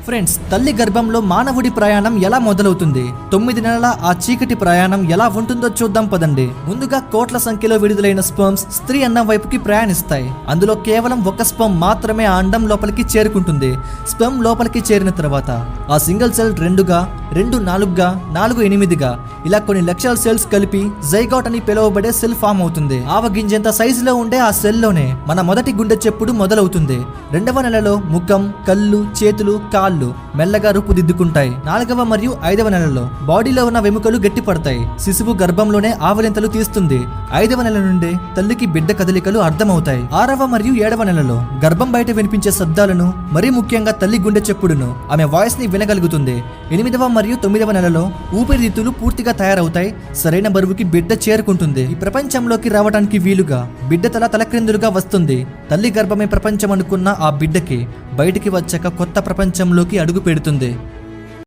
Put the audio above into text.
Friends, తల్లి గర్భంలో మానవుడి ప్రయాణం ఎలా మొదలవుతుంది, 9 నెలల ఆ చీకటి ప్రయాణం ఎలా ఉంటుందో చూద్దాం పదండి. ముందుగా కోట్ల సంఖ్యలో విడుదలైన స్పెర్మ్స్ స్త్రీ అన్నం వైపుకి ప్రయాణిస్తాయి. అందులో కేవలం ఒక స్పెర్మ్ మాత్రమే ఆ అండం లోపలికి చేరుకుంటుంది. స్పెర్మ్ లోపలికి చేరిన తర్వాత ఆ సింగిల్ సెల్ 2గా, 2 4గా, 4 8గా ఇలా కొన్ని లక్షల సెల్స్ కలిపి జైగాట్ అని పిలువబడే సెల్ ఫామ్ అవుతుంది. ఆవగింజంత సైజులో ఉండే ఆ సెల్లోనే మన మొదటి గుండె చెప్పుడు మొదలవుతుంది. 2వ నెలలో ముఖం, కళ్ళు, చేతులు, కాళ్ళు మెల్లగా రూపుదిద్దుకుంటాయి. 4వ మరియు 5వ నెలలో బాడీలో ఉన్న వెముకలు గట్టిపడతాయి. శిశువు గర్భంలోనే ఆవలింతలు తీస్తుంది. 5వ నెల నుండే తల్లికి బిడ్డ కదలికలు అర్థమవుతాయి. 6వ మరియు 7వ నెలలో గర్భం బయట వినిపించే శబ్దాలను, మరీ ముఖ్యంగా తల్లి గుండె చెప్పుడును, ఆమె వాయిస్ ని వినగలుగుతుంది. 8వ మరియు 9వ నెలలో ఊపిరితిత్తులు పూర్తిగా తయారవుతాయి. సరైన బరువుకి బిడ్డ చేరుకుంటుంది. ఈ ప్రపంచంలోకి రావడానికి వీలుగా బిడ్డ తలక్రిందులుగా వస్తుంది. తల్లి గర్భమే ప్రపంచం అనుకున్న ఆ బిడ్డకి బయటికి వచ్చాక కొత్త ప్రపంచంలోకి అడుగు పెడుతుంది.